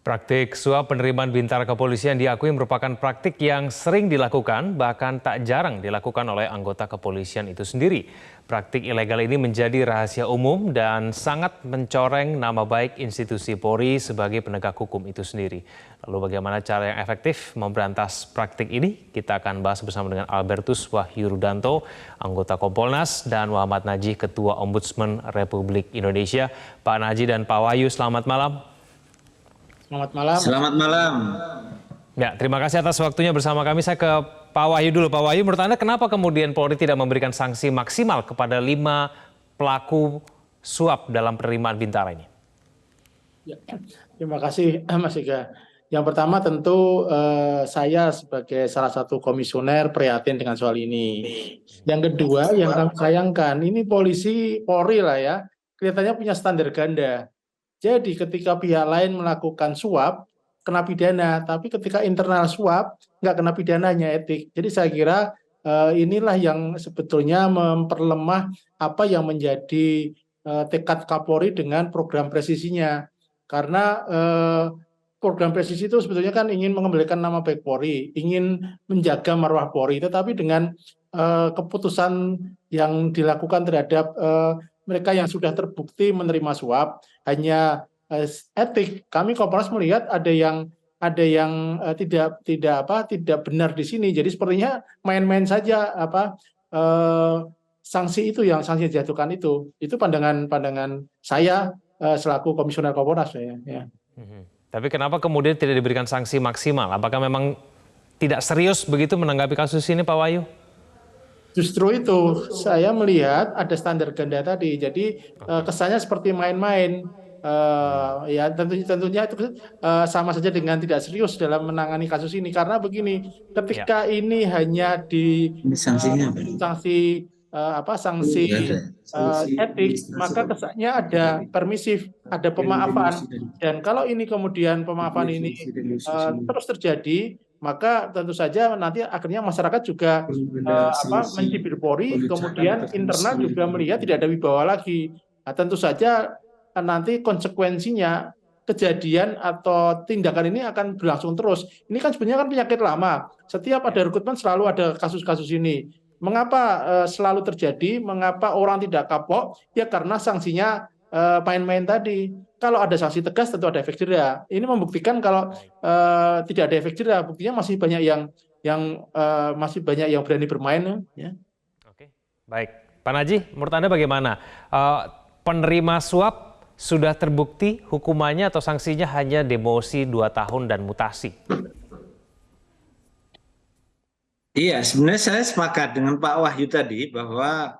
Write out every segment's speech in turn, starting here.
Praktik suap penerimaan bintara kepolisian diakui merupakan praktik yang sering dilakukan, bahkan tak jarang dilakukan oleh anggota kepolisian itu sendiri. Praktik ilegal ini menjadi rahasia umum dan sangat mencoreng nama baik institusi Polri sebagai penegak hukum itu sendiri. Lalu bagaimana cara yang efektif memberantas praktik ini? Kita akan bahas bersama dengan Albertus Wahyu Rudanto, anggota Kompolnas, dan Muhammad Najih, Ketua Ombudsman Republik Indonesia. Pak Najih dan Pak Wahyu, selamat malam. Selamat malam. Selamat malam. Ya, terima kasih atas waktunya bersama kami. Saya ke Pak Wahyu dulu. Pak Wahyu, menurut Anda kenapa kemudian Polri tidak memberikan sanksi maksimal kepada 5 pelaku suap dalam penerimaan bintara ini? Ya, terima kasih Mas Ega. Yang pertama tentu saya sebagai salah satu komisioner prihatin dengan soal ini. Yang kedua yang kami sayangkan, ini Polri lah ya, kelihatannya punya standar ganda. Jadi ketika pihak lain melakukan suap, kena pidana, tapi ketika internal suap, nggak kena pidananya, etik. Jadi saya kira inilah yang sebetulnya memperlemah apa yang menjadi tekad Kapolri dengan program presisinya. Karena program presisi itu sebetulnya kan ingin mengembalikan nama baik Polri, ingin menjaga marwah Polri, tetapi dengan keputusan yang dilakukan terhadap mereka yang sudah terbukti menerima suap hanya etik. Kami Kompolnas melihat ada yang tidak benar di sini. Jadi sepertinya main-main saja sanksi itu yang sanksi dijatuhkan itu. Itu pandangan saya selaku komisioner Kompolnas ya. Tapi kenapa kemudian tidak diberikan sanksi maksimal? Apakah memang tidak serius begitu menanggapi kasus ini, Pak Wahyu? Justru itu saya melihat ada standar ganda tadi, jadi kesannya seperti main-main. Ya tentunya itu sama saja dengan tidak serius dalam menangani kasus ini, karena begini, ketika ini hanya di sanksi etik, maka kesannya ada permisif, ada pemaafan, dan kalau ini kemudian pemaafan ini terus terjadi, maka tentu saja nanti akhirnya masyarakat juga mencibir Polri, kemudian internal juga melihat tidak ada wibawa lagi. Nah, tentu saja nanti konsekuensinya kejadian atau tindakan ini akan berlangsung terus. Ini kan sebenarnya kan penyakit lama. Setiap ada rekrutmen selalu ada kasus-kasus ini. Mengapa selalu terjadi? Mengapa orang tidak kapok? Ya karena sanksinya main-main tadi. Kalau ada sanksi tegas tentu ada efek jera. Ini membuktikan kalau tidak ada efek jera, buktinya masih banyak yang berani bermain ya. Oke, baik. Pak Najih, menurut Anda bagaimana? Penerima suap sudah terbukti hukumannya atau sanksinya hanya demosi 2 tahun dan mutasi? Iya, sebenarnya saya sepakat dengan Pak Wahyu tadi bahwa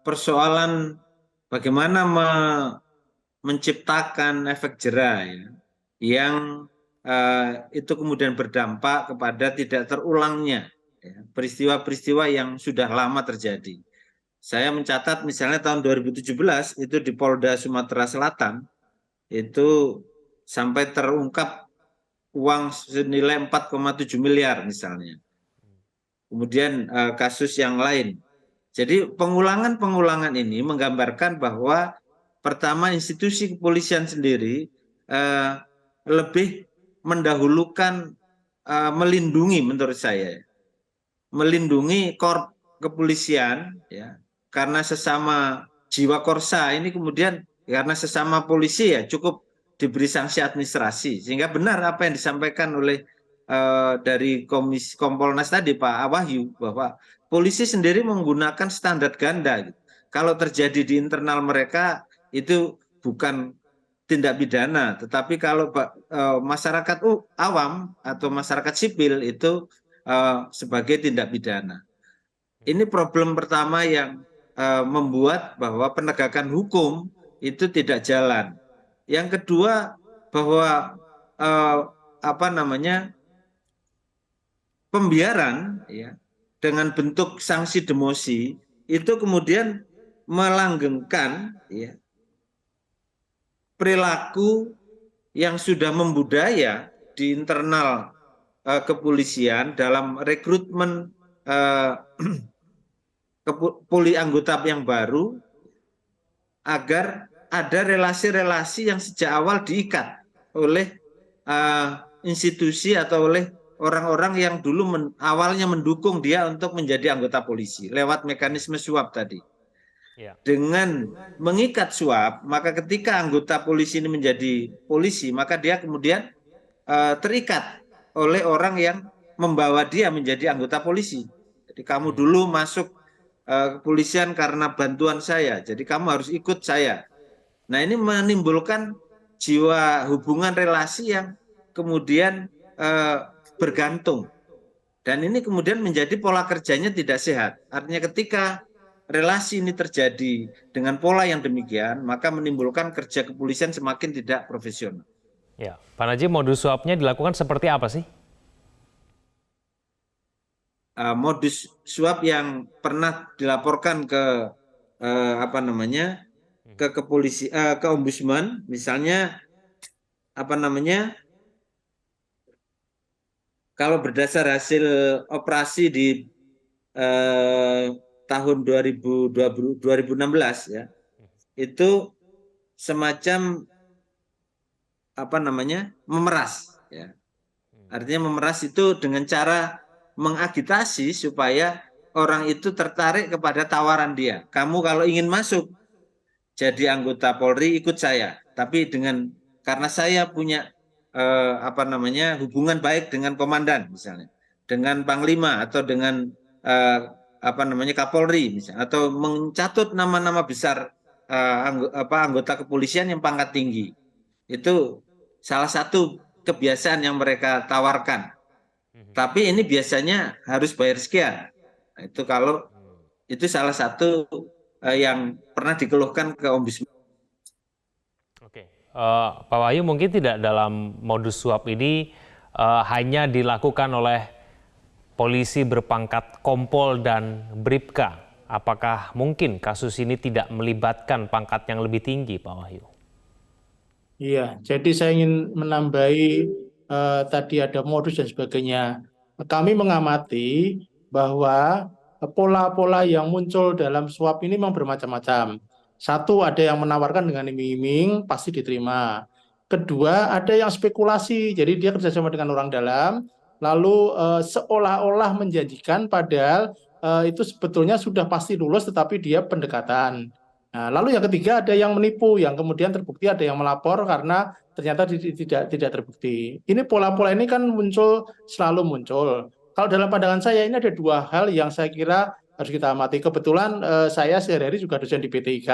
persoalan bagaimana menciptakan efek jera ya, yang itu kemudian berdampak kepada tidak terulangnya peristiwa-peristiwa yang sudah lama terjadi. Saya mencatat misalnya tahun 2017 itu di Polda Sumatera Selatan itu sampai terungkap uang senilai 4,7 miliar misalnya. Kemudian kasus yang lain. Jadi pengulangan ini menggambarkan bahwa pertama institusi kepolisian sendiri lebih mendahulukan melindungi, menurut saya, melindungi korp kepolisian ya, karena sesama jiwa korsa ini kemudian karena sesama polisi ya cukup diberi sanksi administrasi, sehingga benar apa yang disampaikan oleh dari Kompolnas tadi Pak Wahyu, bahwa polisi sendiri menggunakan standar ganda gitu. Kalau terjadi di internal mereka itu bukan tindak pidana, tetapi kalau masyarakat awam atau masyarakat sipil itu sebagai tindak pidana. Ini problem pertama yang membuat bahwa penegakan hukum itu tidak jalan. Yang kedua bahwa pembiaran ya, dengan bentuk sanksi demosi itu kemudian melanggengkan ya, perilaku yang sudah membudaya di internal kepolisian dalam rekrutmen anggota yang baru, agar ada relasi-relasi yang sejak awal diikat oleh institusi atau oleh orang-orang yang dulu awalnya mendukung dia untuk menjadi anggota polisi lewat mekanisme suap tadi. Ya. Dengan mengikat suap, maka ketika anggota polisi ini menjadi polisi, maka dia kemudian terikat oleh orang yang membawa dia menjadi anggota polisi. Jadi kamu dulu masuk kepolisian karena bantuan saya, jadi kamu harus ikut saya. Nah, ini menimbulkan jiwa hubungan relasi yang kemudian bergantung. Dan ini kemudian menjadi pola kerjanya tidak sehat. Artinya ketika relasi ini terjadi dengan pola yang demikian, maka menimbulkan kerja kepolisian semakin tidak profesional. Ya, Pak Najib, modus suapnya dilakukan seperti apa sih? Modus suap yang pernah dilaporkan ke ke ombudsman, misalnya kalau berdasar hasil operasi di tahun 2016 ya, itu semacam memeras ya. Artinya memeras itu dengan cara mengagitasi supaya orang itu tertarik kepada tawaran dia. Kamu kalau ingin masuk jadi anggota Polri, ikut saya. Tapi karena saya punya hubungan baik dengan komandan misalnya, dengan panglima atau dengan Kapolri misalnya, atau mencatut nama-nama besar anggota kepolisian yang pangkat tinggi. Itu salah satu kebiasaan yang mereka tawarkan. Tapi ini biasanya harus bayar sekian. Nah, itu salah satu yang pernah dikeluhkan ke ombudsman. Oke, Pak Wahyu, mungkin tidak dalam modus suap ini hanya dilakukan oleh polisi berpangkat Kompol dan Bribka. Apakah mungkin kasus ini tidak melibatkan pangkat yang lebih tinggi, Pak Wahyu? Iya, jadi saya ingin menambahi tadi ada modus dan sebagainya. Kami mengamati bahwa pola-pola yang muncul dalam suap ini memang bermacam-macam. Satu, ada yang menawarkan dengan iming-iming, pasti diterima. Kedua, ada yang spekulasi, jadi dia kerjasama dengan orang dalam, lalu seolah-olah menjanjikan, padahal itu sebetulnya sudah pasti lulus, tetapi dia pendekatan. Nah, lalu yang ketiga ada yang menipu, yang kemudian terbukti ada yang melapor karena ternyata tidak terbukti. Ini pola-pola ini kan selalu muncul. Kalau dalam pandangan saya ini ada dua hal yang saya kira harus kita amati. Kebetulan saya sehari-hari juga dosen di PTIK,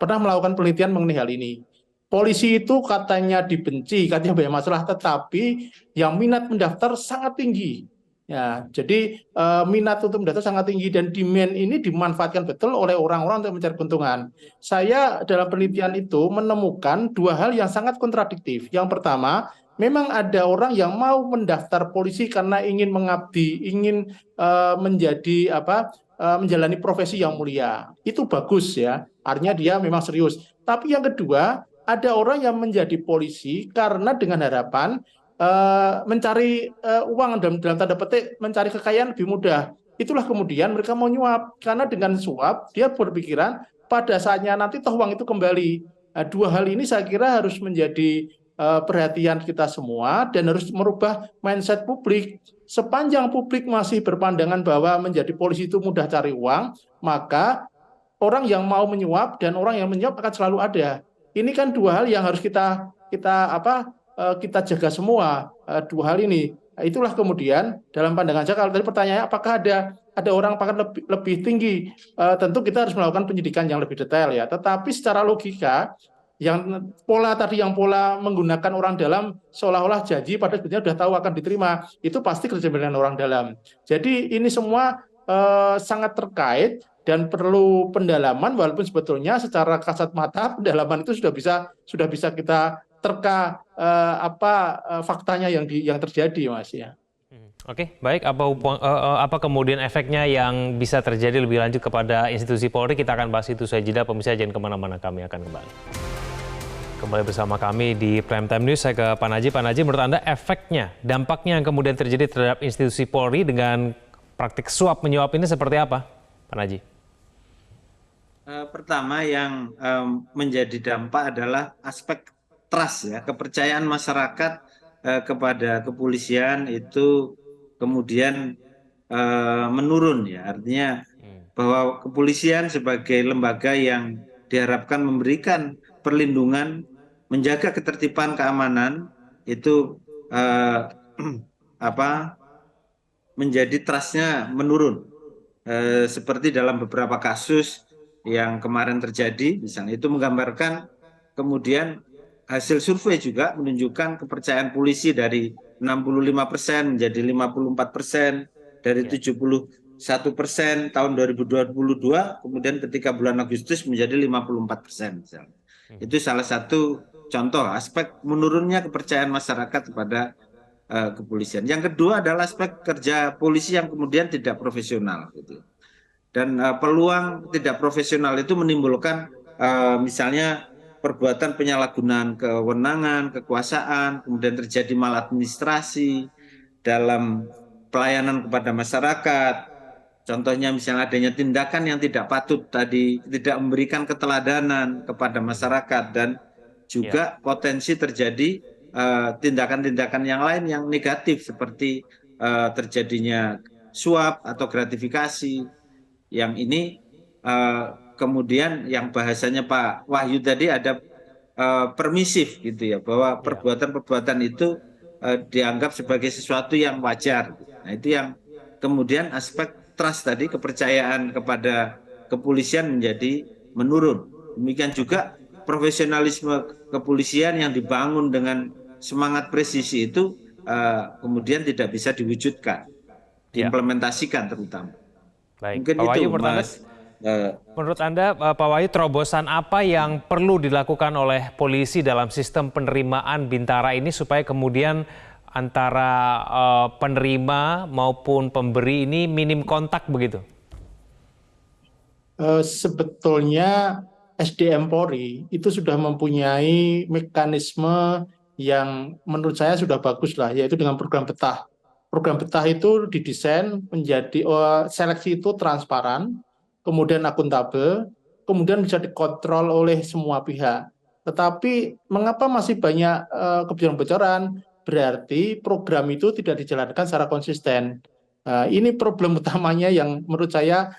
pernah melakukan penelitian mengenai hal ini. Polisi itu katanya dibenci, katanya banyak masalah, tetapi yang minat mendaftar sangat tinggi. Ya, jadi minat untuk mendaftar sangat tinggi dan demand ini dimanfaatkan betul oleh orang-orang untuk mencari keuntungan. Saya dalam penelitian itu menemukan dua hal yang sangat kontradiktif. Yang pertama, memang ada orang yang mau mendaftar polisi karena ingin mengabdi, ingin menjalani profesi yang mulia. Itu bagus ya, artinya dia memang serius. Tapi yang kedua, ada orang yang menjadi polisi karena dengan harapan mencari uang dalam tanda petik, mencari kekayaan lebih mudah. Itulah kemudian mereka mau nyuap, karena dengan suap dia berpikiran pada saatnya nanti toh uang itu kembali. Dua hal ini saya kira harus menjadi perhatian kita semua dan harus merubah mindset publik. Sepanjang publik masih berpandangan bahwa menjadi polisi itu mudah cari uang, maka orang yang mau menyuap dan orang yang menyuap akan selalu ada. Ini kan dua hal yang harus kita jaga semua, dua hal ini. Itulah kemudian dalam pandangan saya, kalau tadi pertanyaannya apakah ada orang pangkat lebih tinggi, tentu kita harus melakukan penyidikan yang lebih detail ya. Tetapi secara logika, yang pola menggunakan orang dalam seolah-olah janji pada sebetulnya sudah tahu akan diterima, itu pasti kerja dengan orang dalam. Jadi ini semua sangat terkait dan perlu pendalaman, walaupun sebetulnya secara kasat mata pendalaman itu sudah bisa kita terka faktanya yang terjadi, Mas ya. Oke, baik. Apa kemudian efeknya yang bisa terjadi lebih lanjut kepada institusi Polri? Kita akan bahas itu usai jeda. Pemirsa jangan kemana-mana, kami akan kembali bersama kami di Prime Time News. Saya ke Pak Najib. Pak Najib, menurut Anda dampaknya yang kemudian terjadi terhadap institusi Polri dengan praktik suap menyuap ini seperti apa, Pak Najib? Pertama yang menjadi dampak adalah aspek trust ya, kepercayaan masyarakat kepada kepolisian itu kemudian menurun ya. Artinya bahwa kepolisian sebagai lembaga yang diharapkan memberikan perlindungan, menjaga ketertiban keamanan itu menjadi trustnya menurun. Seperti dalam beberapa kasus yang kemarin terjadi, misalnya itu menggambarkan kemudian hasil survei juga menunjukkan kepercayaan polisi dari 65% menjadi 54%, dari 71% tahun 2022, kemudian ketika bulan Agustus menjadi 54% misalnya. Itu salah satu contoh aspek menurunnya kepercayaan masyarakat kepada kepolisian. Yang kedua adalah aspek kerja polisi yang kemudian tidak profesional gitu. Dan peluang tidak profesional itu menimbulkan misalnya perbuatan penyalahgunaan kewenangan, kekuasaan, kemudian terjadi maladministrasi dalam pelayanan kepada masyarakat. Contohnya misalnya adanya tindakan yang tidak patut tadi, tidak memberikan keteladanan kepada masyarakat, dan juga potensi terjadi tindakan-tindakan yang lain yang negatif seperti terjadinya suap atau gratifikasi. Yang ini kemudian yang bahasanya Pak Wahyu tadi ada permisif gitu ya, bahwa perbuatan-perbuatan itu dianggap sebagai sesuatu yang wajar. Nah, itu yang kemudian aspek trust tadi, kepercayaan kepada kepolisian menjadi menurun. Demikian juga profesionalisme kepolisian yang dibangun dengan semangat presisi itu kemudian tidak bisa diwujudkan, diimplementasikan terutama. Baik, Mungkin Pak itu, Wahyu, Mas. menurut Anda, Pak Wahyu, terobosan apa yang perlu dilakukan oleh polisi dalam sistem penerimaan Bintara ini supaya kemudian antara penerima maupun pemberi ini minim kontak begitu? Sebetulnya SDM Polri itu sudah mempunyai mekanisme yang menurut saya sudah bagus lah, yaitu dengan program betah. Program betah itu didesain menjadi seleksi itu transparan, kemudian akuntabel, kemudian bisa dikontrol oleh semua pihak. Tetapi mengapa masih banyak kebocoran-kebocoran? Berarti program itu tidak dijalankan secara konsisten. Ini problem utamanya yang menurut saya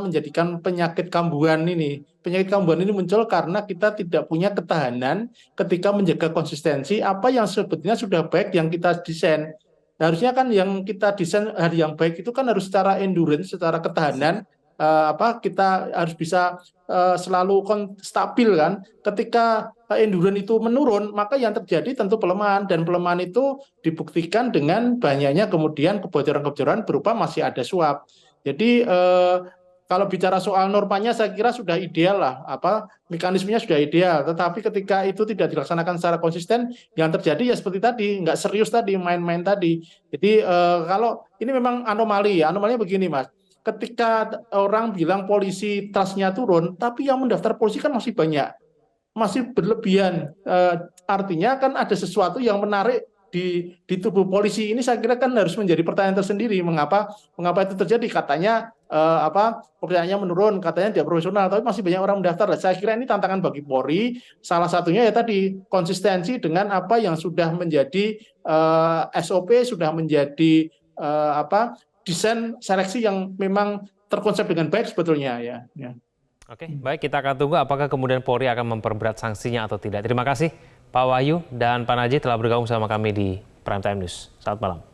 menjadikan penyakit kambuhan ini. Penyakit kambuhan ini muncul karena kita tidak punya ketahanan ketika menjaga konsistensi apa yang sebetulnya sudah baik yang kita desain. Harusnya kan yang kita desain hari yang baik itu kan harus secara endurance, secara ketahanan, kita harus bisa selalu stabil kan. Ketika endurance itu menurun, maka yang terjadi tentu pelemahan, dan pelemahan itu dibuktikan dengan banyaknya kemudian kebocoran-kebocoran berupa masih ada suap. Jadi kalau bicara soal normanya saya kira sudah ideal lah, mekanismenya sudah ideal. Tetapi ketika itu tidak dilaksanakan secara konsisten, yang terjadi ya seperti tadi, nggak serius tadi, main-main tadi. Jadi kalau ini memang anomali ya, anomalinya begini Mas. Ketika orang bilang polisi trust-nya turun, tapi yang mendaftar polisi kan masih banyak, masih berlebihan. Artinya kan ada sesuatu yang menarik di tubuh polisi ini. Saya kira kan harus menjadi pertanyaan tersendiri, mengapa itu terjadi. Katanya kepercayaannya menurun, katanya dia profesional, tapi masih banyak orang mendaftar. Saya kira ini tantangan bagi Polri. Salah satunya ya tadi, konsistensi dengan apa yang sudah menjadi SOP, sudah menjadi desain seleksi yang memang terkonsep dengan baik sebetulnya ya. Oke, baik, kita akan tunggu apakah kemudian Polri akan memperberat sanksinya atau tidak. Terima kasih Pak Wahyu dan Pak Najih telah bergabung sama kami di Prime Time News. Selamat malam.